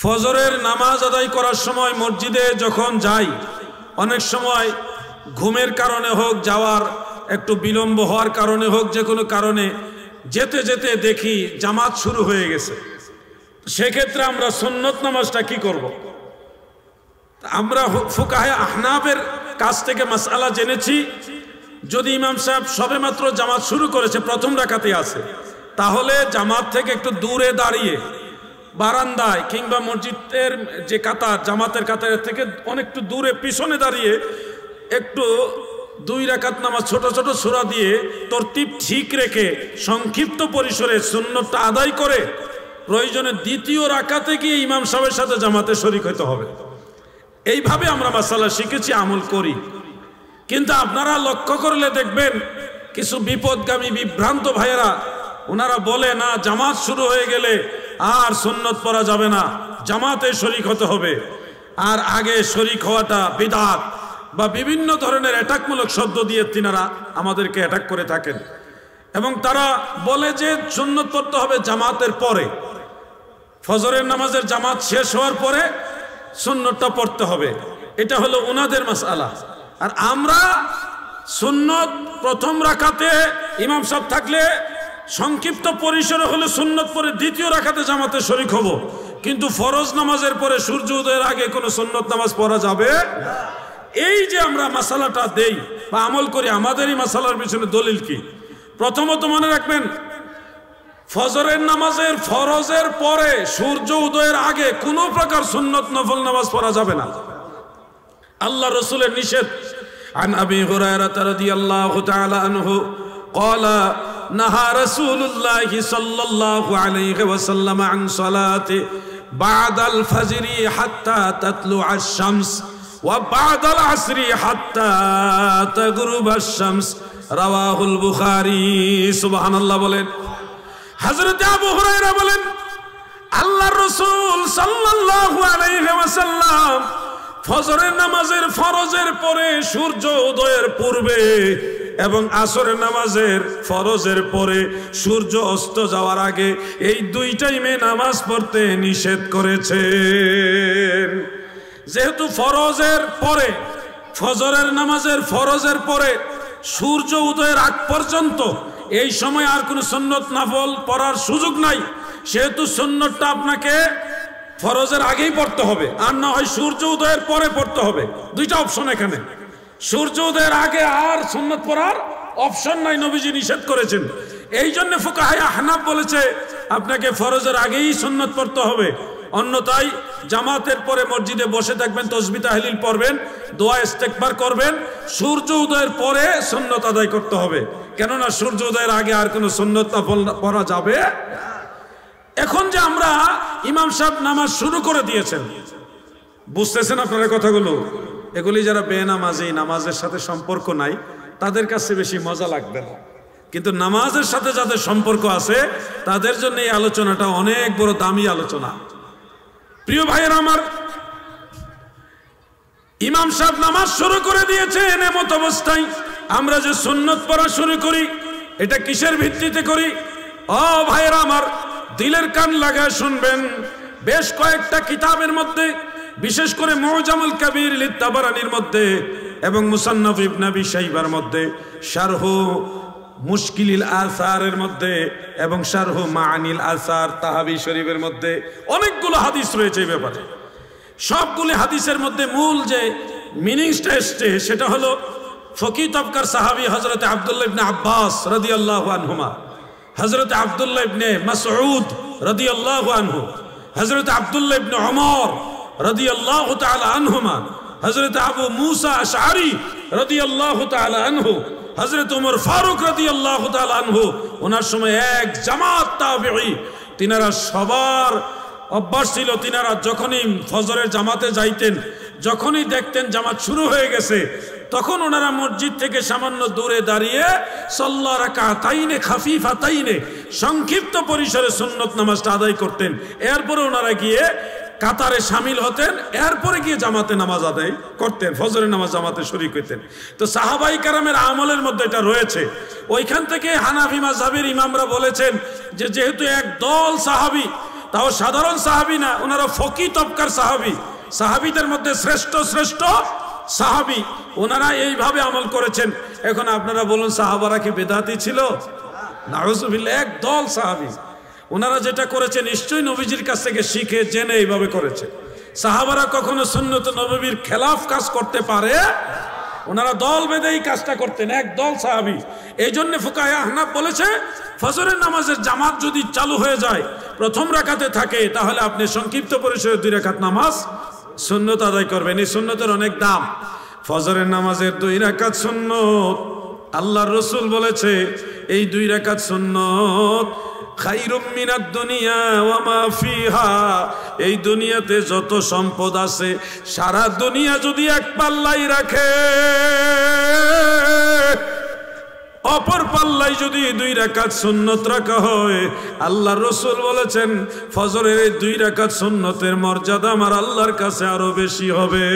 ফজরের নামাজ আদায় করার সময় মসজিদে যখন যাই, অনেক সময় ঘুমের কারণে হোক, যাওয়ার একটু বিলম্ব হওয়ার কারণে হোক, যে কোনো কারণে যেতে যেতে দেখি জামাত শুরু হয়ে গেছে। সেক্ষেত্রে আমরা সুন্নত নামাজটা কি করব? আমরা ফুকাহে আহনাফের কাছ থেকে মাসআলা জেনেছি, যদি ইমাম সাহেব সবেমাত্র জামাত শুরু করেছে, প্রথম রাকাতে আছে, তাহলে জামাত থেকে একটু দূরে দাঁড়িয়ে বারান্দায় কিংবা মসজিদের যে কাতার, জামাতের কাতারের থেকে অনেকটু দূরে পিছনে দাঁড়িয়ে একটু 2 রাকাত নামাজ ছোট ছোট সূরা দিয়ে তরতিব ঠিক রেখে সংক্ষিপ্ত পরিসরে সুন্নতটা আদায় করে প্রয়োজনে দ্বিতীয় রাকাতে গিয়ে ইমাম সাহেবের সাথে জামাতে শরীক হতে হবে। এইভাবে আমরা মাসালা শিখেছি, আমল করি। কিন্তু আপনারা লক্ষ্য করলে দেখবেন কিছু বিপদগামী বিভ্রান্ত ভাইয়েরা, ওনারা বলে না জামাত শুরু হয়ে গেলে আর সুন্নত পড়া যাবে না, জামাতে শরীক হতে হবে। আর আগে শরীক হওয়াটা বিদআত বা বিভিন্ন ধরনের অ্যাটাকমূলক শব্দ দিয়ে তিনারা আমাদেরকে অ্যাটাক করে থাকেন, এবং তারা বলে যে সুন্নত পড়তে হবে জামাতের পরে, ফজরের নামাজের জামাত শেষ হওয়ার পরে সুন্নতটা পড়তে হবে। এটা হলো ওনাদের মাসআলা। আর আমরা সুন্নত প্রথম রাকাতে ইমাম সাহেব থাকলে সংক্ষিপ্ত পরিসরে হলে সুন্নত পরে দ্বিতীয় রাকাতে জামাতে শরীক হব, কিন্তু ফরজ নামাজের পরে সূর্য উদয়ের আগে কোনো সুন্নত নামাজ পড়া যাবে। এই যে আমরা মাসালাটা দেই বা আমল করি, আমাদের এই মাসালার পিছনে দলিল কি? প্রথমত মনে রাখবেন, ফজরের নামাজের ফরজের পরে সূর্য উদয়ের আগে কোনো প্রকার সুন্নত নফল নামাজ পড়া যাবে না, আল্লাহ রাসূলের নিষেধ। عن أبي هريرة رضي الله تعالى عنه قال نهى رسول الله صلى الله عليه وسلم عن صلاة بعد الفجر حتى تطلع الشمس وبعد العصر حتى تغرب الشمس رواه البخاري। سبحان الله বলেন। হযরত আবু হুরায়রা বলেন, আল্লাহর রাসূল সাল্লাল্লাহু আলাইহি ওয়াসাল্লাম ফজরের নামাজের ফরজের পরে সূর্য উদয়ের পূর্বে এবং আসরের নামাজের ফরজের পরে সূর্য অস্ত যাওয়ার আগে এই 2 টাইমে নামাজ পড়তে নিষেধ করেছেন। যেহেতু ফরজের পরে, ফজরের নামাজের ফরজের পরে সূর্য উদয়ের আগ পর্যন্ত এই সময় আর কোনো সুন্নত নফল পড়ার সুযোগ নাই, সেহেতু সুন্নতটা আপনাকে ফরজের আগেই পড়তে হবে, আর না হয় সূর্য উদয়ের পরে পড়তে হবে। 2টা অপশন এখানে। সূর্য উদয়ের আগে আর সুন্নত পড়ার অপশন নাই, নবীজি নিষেধ করেছেন। এই জন্য ফুকাহে আহনাফ বলেছে আপনাকে ফরজের আগেই সুন্নত পড়তে হবে, অন্যথায় জামাতের পরে মসজিদে বসে থাকবেন, তাসবিহ তাহলিল পড়বেন, দোয়া ইস্তেগফার করবেন, সূর্য উদয়ের পরে সুন্নত আদায় করতে হবে, কেননা সূর্য উদয়ের আগে আর কোনো সুন্নত নফল পড়া যাবে। এখন যে আমরা ইমাম সাহেব নামাজ শুরু করে দিয়েছেন, বুঝতেছেন আপনারা কথাগুলো? এগুলি যারা বেনামাজি, নামাজের সাথে সম্পর্ক নাই, তাদের কাছে বেশি মজা লাগবে না, কিন্তু নামাজের সাথে যাদের সম্পর্ক আছে তাদের জন্য এই আলোচনাটা অনেক বড় দামি আলোচনা। প্রিয় ভাইয়েরা আমার, ইমাম সাহেব নামাজ শুরু করে দিয়েছেন, এমত অবস্থায় আমরা যে সুন্নত পড়া শুরু করি, এটা কিসের ভিত্তিতে করি? ও ভাইয়েরা আমার, দিলের কান লাগায় শুনবেন। বেশ কয়েকটা কিতাবের মধ্যে, বিশেষ করে মুজামুল কাবীর লিত-তাবারানির মধ্যে এবং মুসান্নাফ ইবনে আবি শাইবার মধ্যে, শারহ মুশকিলিল আসারের মধ্যে এবং শারহ মাআনিল আসার তাহাবি শরীফের মধ্যে অনেকগুলো হাদিস রয়েছে এই ব্যাপারে। সবগুলো হাদিসের মধ্যে মূল যে মিনিংসটা এসছে সেটা হলো ফকিহ তবকার সাহাবী হযরত আব্দুল্লাহ ইবনে আব্বাস রাদিয়াল্লাহু আনহুমা, হযরত আব্দুল্লাহ ইবনে মাসউদ রাদিয়াল্লাহু আনহু, হযরত আব্দুল্লাহ ইবনে ওমর রাদিয়াল্লাহু তাআলা আনহুমা, হযরত আবু মুসা আশআরী রাদিয়াল্লাহু তাআলা আনহু, হযরত ওমর ফারুক রাদিয়াল্লাহু তাআলা আনহু, ওনার সময় এক জামাত তাবেঈ, তিনারা সবার অভ্যাস ছিল, তিনারা যখনই ফজরের জামাতে যাইতেন, যখনই দেখতেন জামাত শুরু হয়ে গেছে, তখন ওনারা মসজিদ থেকে সামান্য দূরে দাঁড়িয়ে সাল্লা রাকাতাইনে খাফিফাতাইনে সংক্ষিপ্ত পরিসরে সুন্নত নামাজটা আদায় করতেন। এরপরে ওনারা গিয়ে কাতারে শামিল হতেন, এরপরে গিয়ে জামাতে নামাজ আদায় করতেন, ফজরের নামাজ জামাতে শরীক হইতেন। তো সাহাবাই কারামের আমলের মধ্যে এটা রয়েছে। ওইখান থেকে হানাফি মাযহাবের ইমামরা বলেছেন যে যেহেতু এক দল সাহাবী তাও সাধারণ সাহাবী না, ওনারা ফকি তবকার সাহাবী, সাহাবীদের মধ্যে শ্রেষ্ঠ শ্রেষ্ঠ সাহাবী, ওনারা এইভাবে আমল করেছেন। এখন আপনারা বলুন সাহাবারা কি বেদাতি ছিল? নাউজুবিল্লাহ, একদল সাহাবী ওনারা যেটা করেছে নিশ্চয়ই নবীজির কাছ থেকে শিখে জেনে এইভাবে করেছে। সাহাবারা কখনো সুন্নত নববীর খেলাফ কাজ করতে পারে? ওনারা দল বেঁধে এই কাজটা করতেন, এক দল সাহাবী। এই জন্য ফুকাহে আহনাফ বলেছে ফজরের নামাজের জামাত যদি চালু হয়ে যায়, প্রথম রাকাতে থাকে, তাহলে আপনি সংক্ষিপ্ত পরিসরে 2 রাকাত নামাজ সুন্নত আদায় করবেন। এই সুন্নতের অনেক দাম। ফজরের নামাজের 2 রাকাত সুন্নত, আল্লাহর রাসূল বলেছে এই 2 রাকাত সুন্নত খায়রুম মিনাদ দুনিয়া ওয়া মা ফিহা, এই দুনিয়াতে যত সম্পদ আছে সারা দুনিয়া যদি এক পাল্লাই রাখে, অপর পাল্লাই যদি 2 রাকাত সুন্নত রাখা হয়, আল্লাহর রাসূল বলেছেন ফজরের এই 2 রাকাত সুন্নতের মর্যাদা আমার আল্লাহর কাছে আরো বেশি হবে।